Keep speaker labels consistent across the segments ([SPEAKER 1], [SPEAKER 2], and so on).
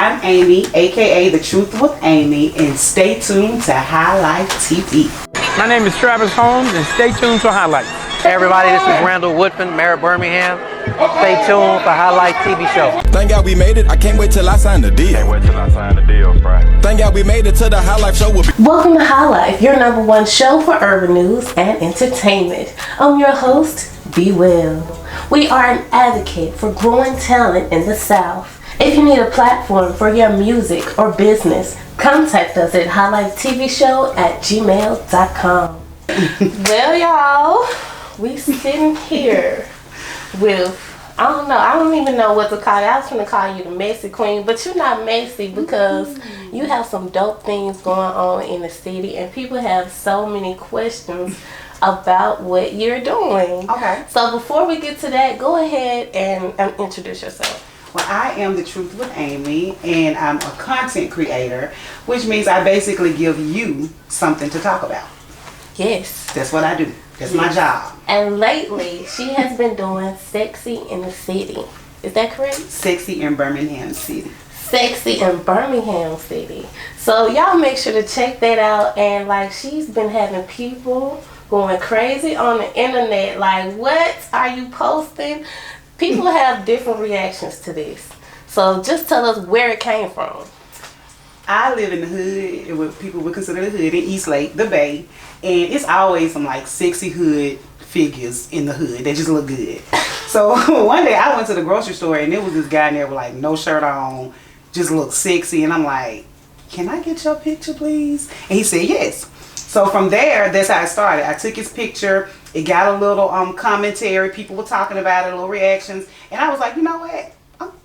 [SPEAKER 1] I'm Amie, aka The Truth with Amie, and stay tuned to HighLife TV.
[SPEAKER 2] My name is Travis Holmes, and stay tuned to HighLife.
[SPEAKER 3] Hey everybody, this is Randall Woodfin, Mayor of Birmingham. Stay tuned for HighLife TV show.
[SPEAKER 4] Thank God we made it. I can't wait till I sign the deal. Thank God we made it to the HighLife show.
[SPEAKER 5] Welcome to HighLife, your number one show for urban news and entertainment. I'm your host, Be Well. We are an advocate for growing talent in the South. If you need a platform for your music or business, contact us at highlighttevshow@gmail.com. Well, y'all, we sitting here with, I don't even know what to call you. I was going to call you the messy queen, but you're not messy because you have some dope things going on in the city, and people have so many questions about what you're doing.
[SPEAKER 1] Okay.
[SPEAKER 5] So before we get to that, go ahead and introduce yourself.
[SPEAKER 1] Well, I am The Truth with Amie, and I'm a content creator, which means I basically give you something to talk about.
[SPEAKER 5] Yes.
[SPEAKER 1] That's what I do. That's my job.
[SPEAKER 5] And lately, she has been doing Sexy in the City. Is that correct?
[SPEAKER 1] Sexy in Birmingham City.
[SPEAKER 5] Sexy in Birmingham City. So y'all make sure to check that out. And like, she's been having people going crazy on the internet. Like, what are you posting? People have different reactions to this. So just tell us where it came from.
[SPEAKER 1] I live in the hood, what people would consider the hood, in East Lake, the Bay, and it's always some like sexy hood figures in the hood that just look good. So one day I went to the grocery store and there was this guy in there with like no shirt on, just looked sexy, and I'm like, can I get your picture please? And he said yes. So from there, that's how it started. I took his picture, it got a little commentary, people were talking about it, little reactions, and I was like, you know what?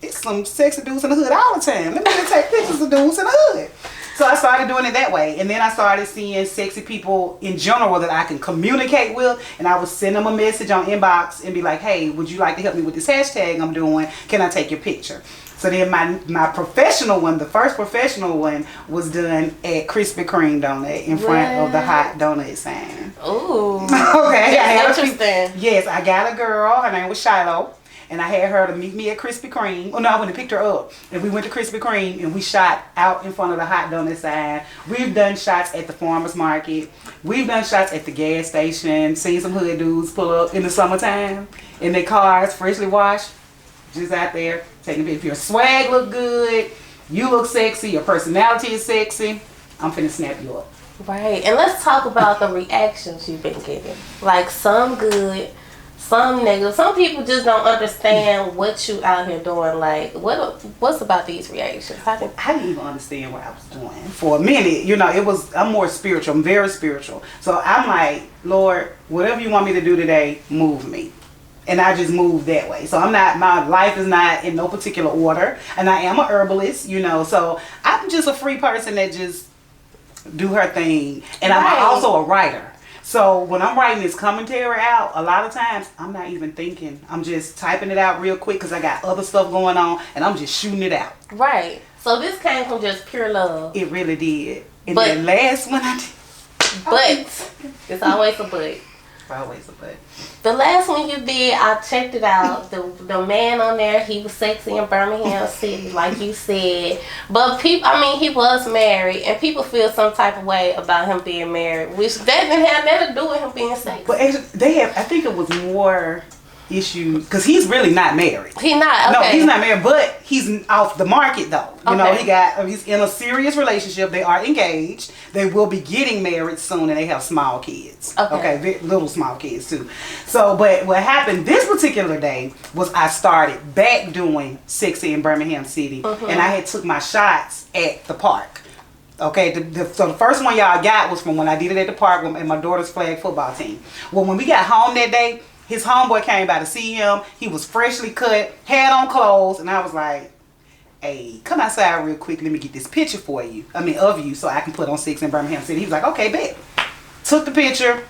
[SPEAKER 1] It's some sexy dudes in the hood all the time. Let me just take pictures of dudes in the hood. So I started doing it that way. And then I started seeing sexy people in general that I can communicate with. And I would send them a message on inbox and be like, hey, would you like to help me with this hashtag I'm doing? Can I take your picture? So then my professional one, the first professional one, was done at Krispy Kreme donut in front of the hot donut sign.
[SPEAKER 5] Ooh.
[SPEAKER 1] Okay.
[SPEAKER 5] That's interesting.
[SPEAKER 1] Yes, I got a girl. Her name was Shiloh. And I had her to meet me at Krispy Kreme. Oh no, I went and picked her up. And we went to Krispy Kreme and we shot out in front of the hot donut sign. We've done shots at the farmer's market. We've done shots at the gas station. Seen some hood dudes pull up in the summertime in their cars, freshly washed. Just out there taking a picture. If your swag look good, you look sexy, your personality is sexy, I'm finna snap you up.
[SPEAKER 5] Right. And let's talk about the reactions you've been getting. Like, some good, some negative. Some people just don't understand what you out here doing. Like, what's about these reactions?
[SPEAKER 1] I didn't even understand what I was doing for a minute. You know, I'm more spiritual. I'm very spiritual. So I'm like, Lord, whatever you want me to do today, move me. And I just move that way. So my life is not in no particular order. And I am a herbalist, you know. So I'm just a free person that just do her thing. And I'm also a writer. So when I'm writing this commentary out, a lot of times I'm not even thinking. I'm just typing it out real quick because I got other stuff going on and I'm just shooting it out.
[SPEAKER 5] Right. So this came from just pure love.
[SPEAKER 1] It really did. And the last one I did.
[SPEAKER 5] But it's always a but.
[SPEAKER 1] Always a but.
[SPEAKER 5] The last one you did, I checked it out. The man on there, he was sexy in Birmingham City, like you said. But he was married, and people feel some type of way about him being married, which that didn't have nothing to do with him being sexy.
[SPEAKER 1] But actually, I think it was more issues because he's really not married.
[SPEAKER 5] He's not. Okay.
[SPEAKER 1] No, he's not married, but he's off the market though. You know, he's in a serious relationship. They are engaged. They will be getting married soon, and they have small kids. Okay, little small kids too. So, but what happened this particular day was I started back doing Sexy in Birmingham City, and I had took my shots at the park. Okay, so the first one y'all got was from when I did it at the park and my daughter's flag football team. Well, when we got home that day, his homeboy came by to see him. He was freshly cut, had on clothes, and I was like, hey, come outside real quick. Let me get this picture for you. Of you, so I can put on Six in Birmingham City. He was like, okay, bet. Took the picture.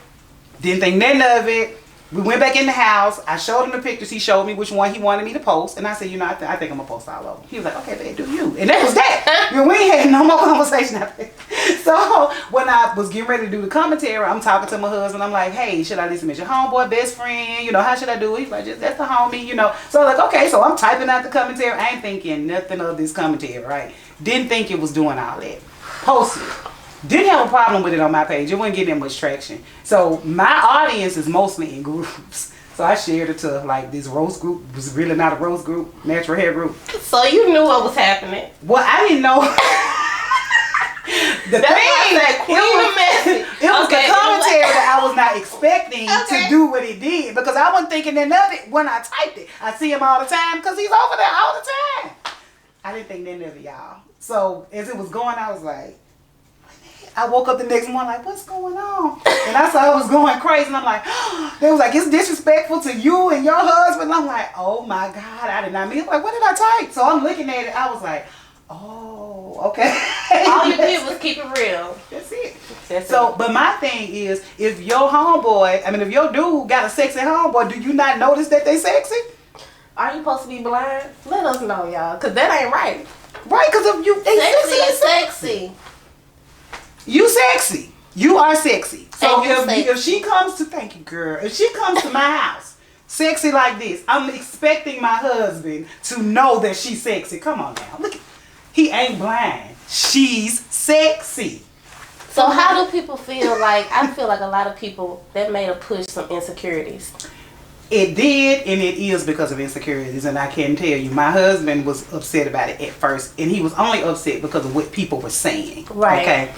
[SPEAKER 1] Didn't think nothing of it. We went back in the house. I showed him the pictures. He showed me which one he wanted me to post. And I said, I think I'm going to post all of them. He was like, okay, babe, do you. And that was that. We ain't had no more conversation after that. So when I was getting ready to do the commentary, I'm talking to my husband. I'm like, hey, should I listen to your homeboy, best friend? How should I do it? He's like, just that's the homie, So I'm like, okay. So I'm typing out the commentary. I ain't thinking nothing of this commentary, right? Didn't think it was doing all that. Posted. Didn't have a problem with it on my page. It wasn't getting that much traction. So my audience is mostly in groups. So I shared it to like this roast group. It was really not a roast group, natural hair group.
[SPEAKER 5] So you knew what was happening.
[SPEAKER 1] Well, I didn't know. The commentary that I was not expecting to do what he did, because I wasn't thinking nothing of it when I typed it. I see him all the time because he's over there all the time. I didn't think nothing of it, y'all. So as it was going, I was like, I woke up the next morning like, what's going on? And I saw it was going crazy. And I'm like, they was like, it's disrespectful to you and your husband. And I'm like, oh my God, I did not mean it. Like, what did I type? So I'm looking at it. I was like, oh, okay.
[SPEAKER 5] All you did was keep it real.
[SPEAKER 1] That's it. But my thing is, if your if your dude got a sexy homeboy, do you not notice that they sexy?
[SPEAKER 5] Are you supposed to be blind? Let us know, y'all, because that ain't right.
[SPEAKER 1] Right, because if you
[SPEAKER 5] sexy.
[SPEAKER 1] You sexy. You are sexy. So if she comes to, thank you, girl. If she comes to my house, sexy like this, I'm expecting my husband to know that she's sexy. Come on now. Look, he ain't blind. She's sexy.
[SPEAKER 5] So how do people feel like, I feel like a lot of people, that made her push some insecurities.
[SPEAKER 1] It did, and it is because of insecurities, and I can tell you, my husband was upset about it at first, and he was only upset because of what people were saying.
[SPEAKER 5] Right.
[SPEAKER 1] Okay.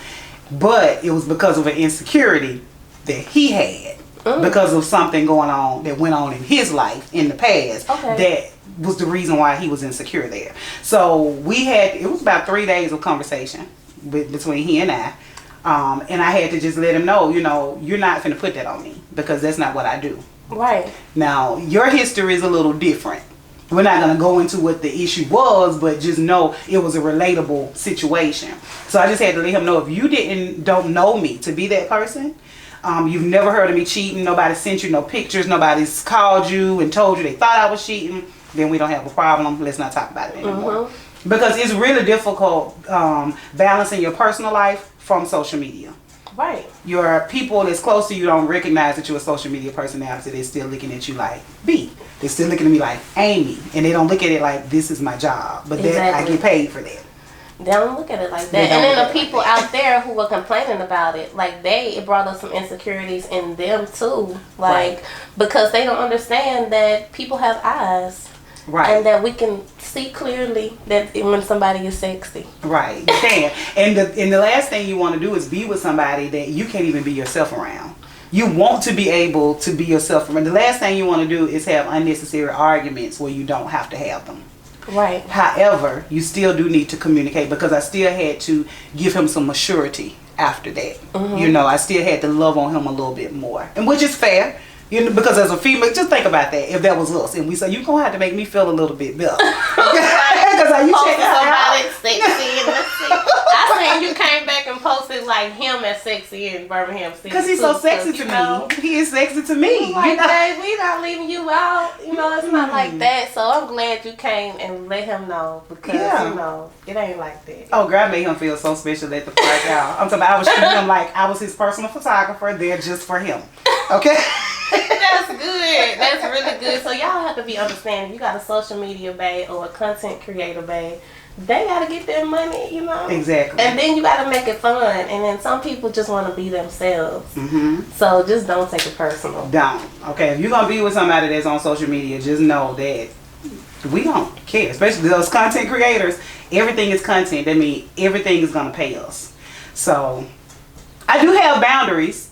[SPEAKER 1] But it was because of an insecurity that he had because of something going on that went on in his life in the past. That was the reason why he was insecure there. So it was about 3 days of conversation between he and I. And I had to just let him know, you're not going to put that on me because that's not what I do.
[SPEAKER 5] Right.
[SPEAKER 1] Now, your history is a little different. We're not going to go into what the issue was, but just know it was a relatable situation. So I just had to let him know, if you don't know me to be that person, you've never heard of me cheating, nobody sent you no pictures, nobody's called you and told you they thought I was cheating, then we don't have a problem. Let's not talk about it anymore. Because it's really difficult balancing your personal life from social media.
[SPEAKER 5] Right.
[SPEAKER 1] Your people that's close to you don't recognize that you're a social media personality. They're still looking at you like B. They're still looking at me like Amie. And they don't look at it like this is my job. But that I get paid for that.
[SPEAKER 5] They don't look at it like that. And then the people out there who were complaining about it, like it brought up some insecurities in them too. Like, because they don't understand that people have eyes. Right. And that we can see clearly that when somebody is sexy.
[SPEAKER 1] Right. You can. And the last thing you want to do is be with somebody that you can't even be yourself around. You want to be able to be yourself around. The last thing you want to do is have unnecessary arguments where you don't have to have them.
[SPEAKER 5] Right.
[SPEAKER 1] However, you still do need to communicate, because I still had to give him some maturity after that. I still had to love on him a little bit more. And which is fair. Because as a female, just think about that. If that was us, and we say, you're gonna have to make me feel a little bit better. Because you check
[SPEAKER 5] somebody sexy in the city. I seen you came back and posted like him as sexy in Birmingham City.
[SPEAKER 1] Because he's so sexy to me. He is sexy to me.
[SPEAKER 5] Like, babe, we not leaving you out. It's not like that. So I'm glad you came and let him know, because it ain't like that.
[SPEAKER 1] Oh, girl, I made him feel so special at the park, y'all. I'm talking about, I was treating him like I was his personal photographer there just for him. Okay.
[SPEAKER 5] That's good. That's really good. So y'all have to be understanding. You got a social media babe or a content creator babe, they gotta get their money,
[SPEAKER 1] Exactly.
[SPEAKER 5] And then you gotta make it fun. And then some people just want to be themselves. So just don't take it personal.
[SPEAKER 1] Don't. Okay. If you're gonna be with somebody that's on social media, just know that we don't care. Especially those content creators. Everything is content. That means everything is gonna pay us. So I do have boundaries.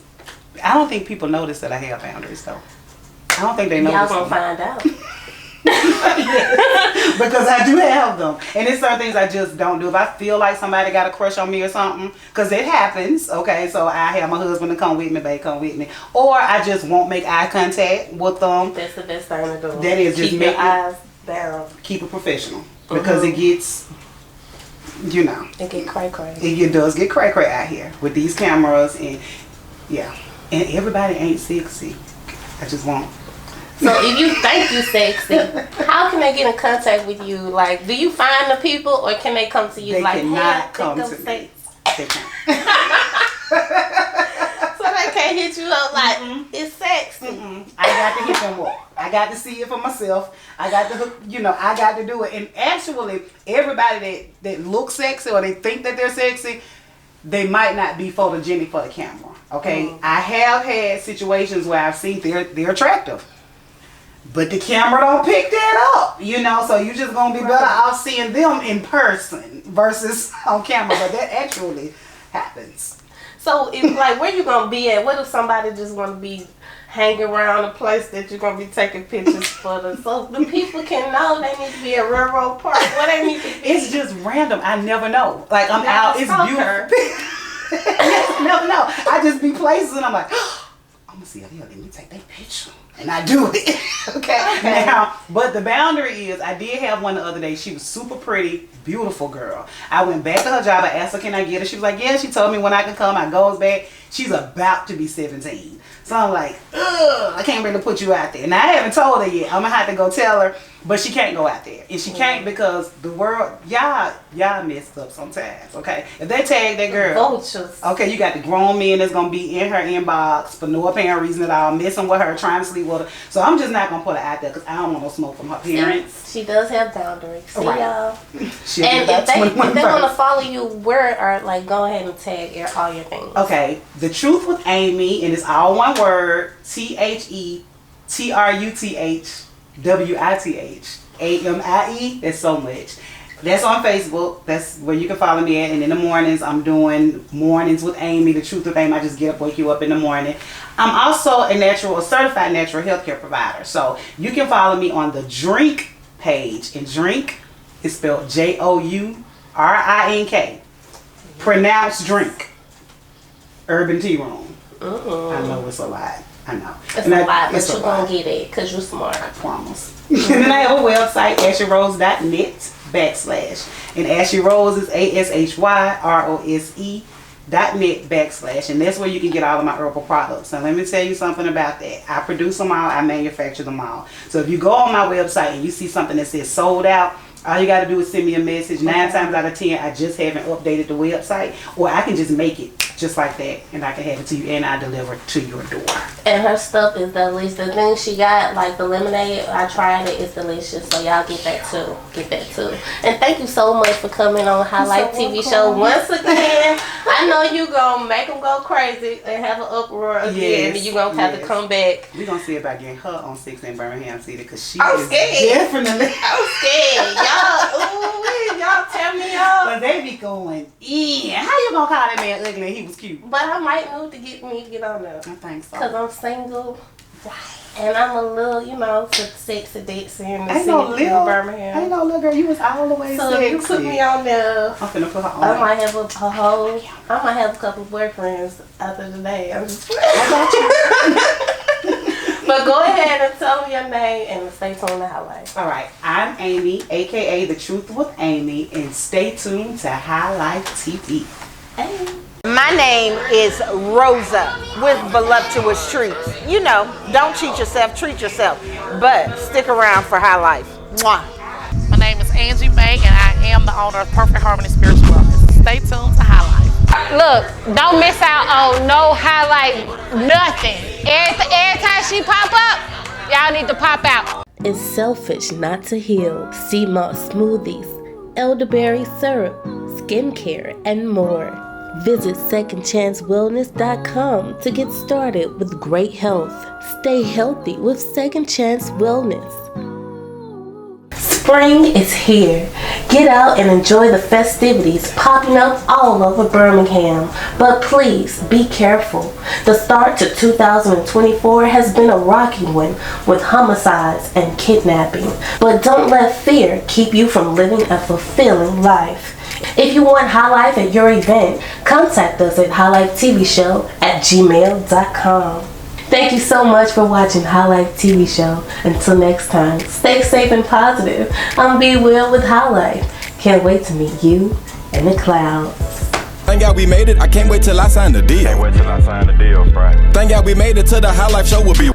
[SPEAKER 1] I don't think people notice that I have boundaries, though. I don't think they notice.
[SPEAKER 5] Y'all gonna find out.
[SPEAKER 1] Because I do have them. And there's certain things I just don't do. If I feel like somebody got a crush on me or something, because it happens, okay, so I have my husband to come with me, babe, come with me. Or I just won't make eye contact with them.
[SPEAKER 5] That's the best thing to do.
[SPEAKER 1] That is just
[SPEAKER 5] keep your eyes down.
[SPEAKER 1] Keep it professional. Because it gets,
[SPEAKER 5] It get cray-cray.
[SPEAKER 1] It does get cray-cray out here with these cameras and, yeah. And everybody ain't sexy. I just won't.
[SPEAKER 5] So if you think you sexy, how can they get in contact with you? Like, do you find the people, or can they come to you?
[SPEAKER 1] They
[SPEAKER 5] like,
[SPEAKER 1] cannot come to me. They can't.
[SPEAKER 5] So they can't hit you up like, it's sexy.
[SPEAKER 1] I got to hit them up. I got to see it for myself. I got to hook, I got to do it. And actually, everybody that looks sexy or they think that they're sexy, they might not be photogenic for the camera. Okay? I have had situations where I've seen they're attractive. But the camera don't pick that up, so you just gonna be better off seeing them in person versus on camera. But that actually happens.
[SPEAKER 5] So if where you gonna be at? What if somebody just wanna be hanging around a place that you're gonna be taking pictures for them, so the people can know they need to be at Railroad Park? What they need to be?
[SPEAKER 1] It's just random. I never know. Like I'm out. It's beautiful. I never know. I just be places and I'm like, I'm gonna see her. Let me take that picture. And I do it. okay. Now, but the boundary is, I did have one the other day. She was super pretty, beautiful girl. I went back to her job. I asked her, can I get her? She was like, yeah. She told me when I can come. I goes back. She's about to be 17. So I'm like, ugh, I can't really put you out there. Now, I haven't told her yet. I'm going to have to go tell her. But she can't go out there. And she can't because the world, y'all messed up sometimes, okay? If they tag that girl,
[SPEAKER 5] vultures.
[SPEAKER 1] Okay, you got the grown men that's going to be in her inbox for no apparent reason at all, messing with her, trying to sleep with her. So I'm just not going to put her out there because I don't want no smoke from her parents.
[SPEAKER 5] She does have boundaries. See,
[SPEAKER 1] right.
[SPEAKER 5] y'all.
[SPEAKER 1] She'll
[SPEAKER 5] and
[SPEAKER 1] be
[SPEAKER 5] if they want to
[SPEAKER 1] first.
[SPEAKER 5] follow you, where are, go ahead and tag all your things.
[SPEAKER 1] Okay, The Truth with Amie, and it's all one word, TheTruthWithAmie. That's so much. That's on Facebook. That's where you can follow me at. And in the mornings, I'm doing Mornings with Amie, The Truth with Amie. I just get up, wake you up in the morning. I'm also a certified natural healthcare provider. So you can follow me on the Drink page. And Drink is spelled Jourink. Pronounced Drink. Urban Tea Room. I know it's a lot. I know.
[SPEAKER 5] It's a lot, but you're going to get it because you're smart. I
[SPEAKER 1] promise. And then I have a website, AshleyRose.net / and Ashley Rose is AshleyRose.net / and that's where you can get all of my herbal products. And let me tell you something about that. I produce them all, I manufacture them all. So if you go on my website and you see something that says sold out, all you got to do is send me a message. 9 times out of 10, I just haven't updated the website, or I can just make it just like that, and I can have it to you, and I deliver it to your door.
[SPEAKER 5] And her stuff is delicious. The thing she got, like the lemonade, I tried it. It's delicious. So y'all get that too. And thank you so much for coming on HighLife TV show once again. I know you gonna make them go crazy and have an uproar again. Yes, and you gonna have to come back.
[SPEAKER 1] We're gonna see about getting her on 6 in Birmingham City because she
[SPEAKER 5] I'm
[SPEAKER 1] is
[SPEAKER 5] scared.
[SPEAKER 1] definitely.
[SPEAKER 5] I'm scared. Y'all tell me y'all.
[SPEAKER 1] But they be going in. How you gonna call that man ugly and he was cute?
[SPEAKER 5] But I might need to get on there.
[SPEAKER 1] I think so.
[SPEAKER 5] Because I'm single. And I'm a little, sexy ditzy in the city
[SPEAKER 1] of
[SPEAKER 5] Birmingham.
[SPEAKER 1] I ain't no little girl. You was all the way
[SPEAKER 5] so
[SPEAKER 1] sexy.
[SPEAKER 5] So you put me on there.
[SPEAKER 1] I'm finna put her on.
[SPEAKER 5] I might have a couple boyfriends after the day. I'm just playing.
[SPEAKER 1] I got you.
[SPEAKER 5] But go ahead and tell me your name and stay tuned to HighLife.
[SPEAKER 1] All right. I'm Amie, a.k.a. The Truth with Amie, and stay tuned to HighLife TV.
[SPEAKER 5] Hey.
[SPEAKER 6] My name is Rosa with Voluptuous Treats. Don't cheat yourself, treat yourself. But stick around for HighLife. Mwah.
[SPEAKER 7] My name is Angie May, and I am the owner of Perfect Harmony Spiritual Wellness. Stay tuned to HighLife.
[SPEAKER 8] Look, don't miss out on no HighLife, nothing. Every time she pop up, y'all need to pop out.
[SPEAKER 5] It's selfish not to heal. Sea moss smoothies, elderberry syrup, skincare, and more. Visit secondchancewellness.com to get started with great health. Stay healthy with Second Chance Wellness. Spring is here. Get out and enjoy the festivities popping up all over Birmingham. But please be careful. The start to 2024 has been a rocky one with homicides and kidnapping. But don't let fear keep you from living a fulfilling life. If you want HighLife at your event, contact us at HighLifeTVShow@gmail.com. Thank you so much for watching HighLife TV Show. Until next time, stay safe and positive. I'm Be Will with HighLife. Can't wait to meet you in the clouds.
[SPEAKER 4] Thank God we made it. I can't wait till I sign the deal. Thank God we made it to the HighLife show will be.